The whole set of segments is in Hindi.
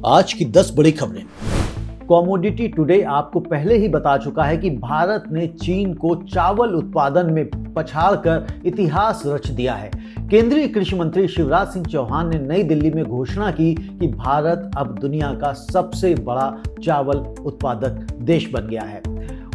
आज की 10 बड़ी खबरें। कमोडिटी टुडे आपको पहले ही बता चुका है कि भारत ने चीन को चावल उत्पादन में पछाड़कर इतिहास रच दिया है। केंद्रीय कृषि मंत्री शिवराज सिंह चौहान ने नई दिल्ली में घोषणा की कि भारत अब दुनिया का सबसे बड़ा चावल उत्पादक देश बन गया है।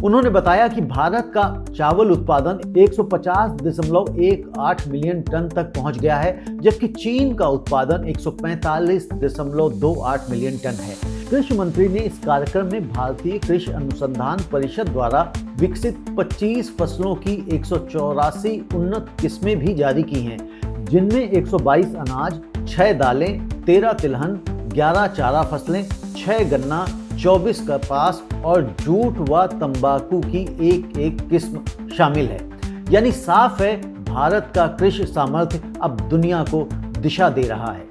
उन्होंने बताया कि भारत का चावल उत्पादन 150.18 मिलियन टन तक पहुंच गया है, जबकि चीन का उत्पादन 145.28 मिलियन टन है। कृषि मंत्री ने इस कार्यक्रम में भारतीय कृषि अनुसंधान परिषद द्वारा विकसित 25 फसलों की 184 उन्नत किस्में भी जारी की हैं, जिनमें 122 अनाज, 6 दालें, 13 तिलहन, 11 चारा फसलें, 6 गन्ना, 24 कपास और जूट व तंबाकू की एक किस्म शामिल है। यानी साफ है, भारत का कृषि सामर्थ्य अब दुनिया को दिशा दे रहा है।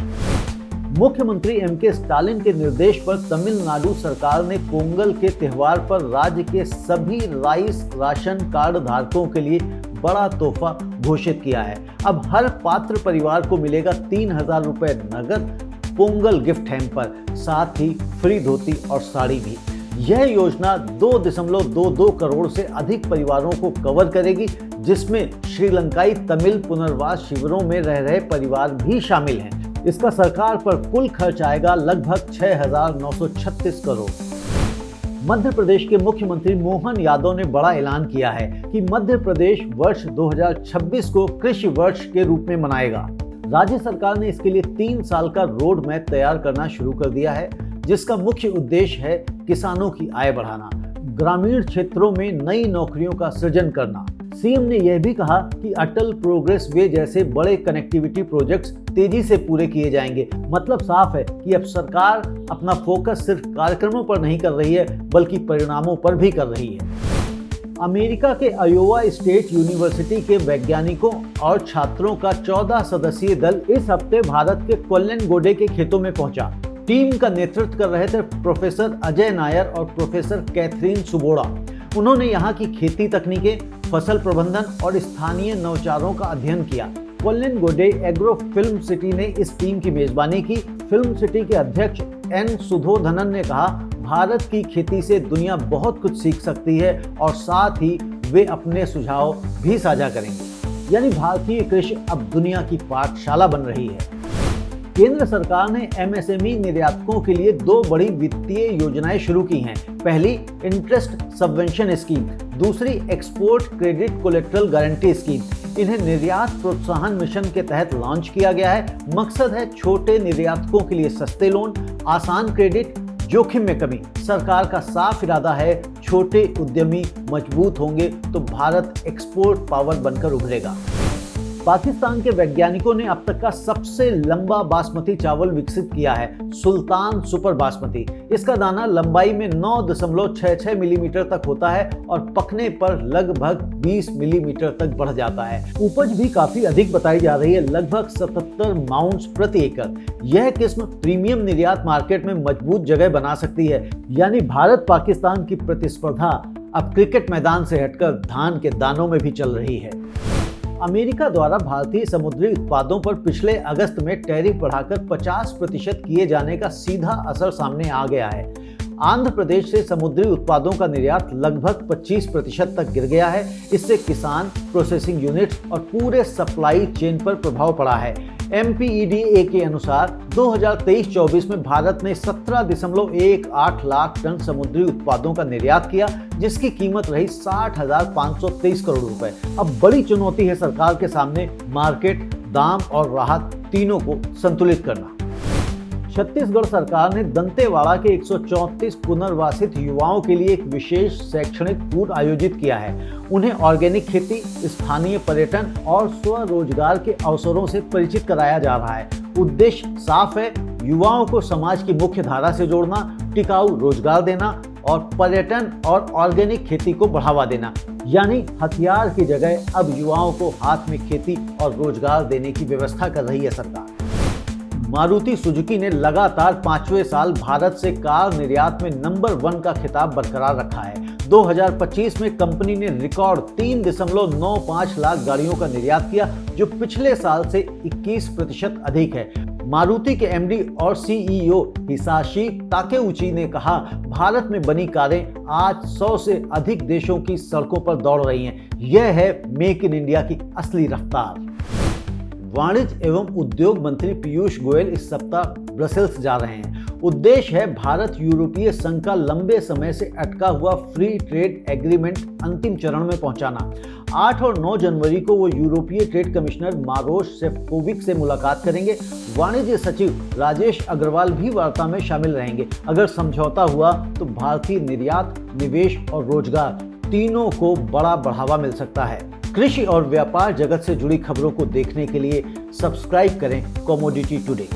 मुख्यमंत्री एम.के. स्टालिन के निर्देश पर तमिलनाडु सरकार ने पोंगल के त्योहार पर राज्य के सभी राइस राशन कार्ड धारकों के लिए बड़ा तोहफा घोषित किया है। अब हर पात्र परिवार को मिलेगा 3,000 रुपए नगद पोंगल गिफ्ट हैम्पर, साथ ही फ्री धोती और साड़ी भी। यह योजना 2.22 करोड़ से अधिक परिवारों को कवर करेगी, जिसमें श्रीलंकाई तमिल पुनर्वास शिविरों में रह रहे परिवार भी शामिल हैं। इसका सरकार पर कुल खर्च आएगा लगभग 6,936 करोड़। मध्य प्रदेश के मुख्यमंत्री मोहन यादव ने बड़ा ऐलान किया है कि मध्य प्रदेश वर्ष 2026 को कृषि वर्ष के रूप में मनाएगा। राज्य सरकार ने इसके लिए 3 साल का रोड मैप तैयार करना शुरू कर दिया है, जिसका मुख्य उद्देश्य है किसानों की आय बढ़ाना, ग्रामीण क्षेत्रों में नई नौकरियों का सृजन करना। सीएम ने यह भी कहा कि अटल प्रोग्रेस वे जैसे बड़े कनेक्टिविटी प्रोजेक्ट्स तेजी से पूरे किए जाएंगे। मतलब साफ है कि अब सरकार अपना फोकस सिर्फ कार्यक्रमों पर नहीं कर रही है, बल्कि परिणामों पर भी कर रही है। अमेरिका के अयोवा स्टेट यूनिवर्सिटी के वैज्ञानिकों और छात्रों का 14 सदस्यीय दल इस हफ्ते भारत के कोल्लेन गोडे के खेतों में पहुंचा। टीम का नेतृत्व कर रहे थे प्रोफेसर अजय नायर और प्रोफेसर कैथरीन सुबोड़ा। उन्होंने यहाँ की खेती तकनीकें, फसल प्रबंधन और स्थानीय नवाचारों का अध्ययन किया। कोल्लेन गोडे एग्रो फिल्म सिटी ने इस टीम की मेजबानी की। फिल्म सिटी के अध्यक्ष एन सुधोधनन ने कहा, भारत की खेती से दुनिया बहुत कुछ सीख सकती है और साथ ही वे अपने सुझाव भी साझा करेंगे। यानी भारतीय कृषि अब दुनिया की पाठशाला बन रही है। केंद्र सरकार ने एमएसएमई निर्यातकों के लिए 2 बड़ी वित्तीय योजनाएं शुरू की हैं। पहली इंटरेस्ट सबवेंशन स्कीम, दूसरी export credit collateral guarantee scheme. इन्हें निर्यात प्रोत्साहन मिशन के तहत लॉन्च किया गया है। मकसद है छोटे निर्यातकों के लिए सस्ते लोन, आसान क्रेडिट, जोखिम में कमी। सरकार का साफ इरादा है, छोटे उद्यमी मजबूत होंगे तो भारत एक्सपोर्ट पावर बनकर उभरेगा। पाकिस्तान के वैज्ञानिकों ने अब तक का सबसे लंबा बासमती चावल विकसित किया है, सुल्तान सुपर बासमती। इसका दाना लंबाई में 9.66 मिलीमीटर तक होता है और पकने पर लगभग 20 मिलीमीटर तक बढ़ जाता है। उपज भी काफी अधिक बताई जा रही है, लगभग 77 माउंट्स प्रति एकड़। यह किस्म प्रीमियम निर्यात मार्केट में मजबूत जगह बना सकती है। यानी भारत पाकिस्तान की प्रतिस्पर्धा अब क्रिकेट मैदान से हटकर धान के दानों में भी चल रही है। अमेरिका द्वारा भारतीय समुद्री उत्पादों पर पिछले अगस्त में टैरिफ बढ़ाकर 50% किए जाने का सीधा असर सामने आ गया है। आंध्र प्रदेश से समुद्री उत्पादों का निर्यात लगभग 25% तक गिर गया है। इससे किसान, प्रोसेसिंग यूनिट्स और पूरे सप्लाई चेन पर प्रभाव पड़ा है। MPEDA के अनुसार 2023-24 में भारत ने 17.18 लाख टन समुद्री उत्पादों का निर्यात किया, जिसकी कीमत रही 60,523 करोड़ रुपए। अब बड़ी चुनौती है सरकार के सामने मार्केट, दाम और राहत तीनों को संतुलित करना। छत्तीसगढ़ सरकार ने दंतेवाड़ा के 134 पुनर्वासित युवाओं के लिए एक विशेष शैक्षणिक टूर आयोजित किया है। उन्हें ऑर्गेनिक खेती, स्थानीय पर्यटन और स्वरोजगार के अवसरों से परिचित कराया जा रहा है। उद्देश्य साफ है, युवाओं को समाज की मुख्य धारा से जोड़ना, टिकाऊ रोजगार देना और पर्यटन और ऑर्गेनिक खेती को बढ़ावा देना। यानी हथियार की जगह अब युवाओं को हाथ में खेती और रोजगार देने की व्यवस्था कर रही है सरकार। मारुति सुजुकी ने लगातार 5वें साल भारत से कार निर्यात में नंबर 1 का खिताब बरकरार रखा है। 2025 में कंपनी ने रिकॉर्ड 3.95 लाख गाड़ियों का निर्यात किया, जो पिछले साल से 21% अधिक है। मारुति के एमडी और सीईओ हिसाशी ताकेउची ने कहा, भारत में बनी कारें आज 100 से अधिक देशों की सड़कों पर दौड़ रही हैं। यह है मेक इन इंडिया की असली रफ्तार। वाणिज्य एवं उद्योग मंत्री पीयूष गोयल इस सप्ताह ब्रसेल्स जा रहे हैं। उद्देश्य है भारत यूरोपीय संघ का लंबे समय से अटका हुआ फ्री ट्रेड एग्रीमेंट अंतिम चरण में पहुंचाना। 8 और 9 जनवरी को वो यूरोपीय ट्रेड कमिश्नर मारोश शेफकोविक से मुलाकात करेंगे। वाणिज्य सचिव राजेश अग्रवाल भी वार्ता में शामिल रहेंगे। अगर समझौता हुआ तो भारतीय निर्यात, निवेश और रोजगार तीनों को बड़ा बढ़ावा मिल सकता है। कृषि और व्यापार जगत से जुड़ी खबरों को देखने के लिए सब्सक्राइब करें कमोडिटी टुडे।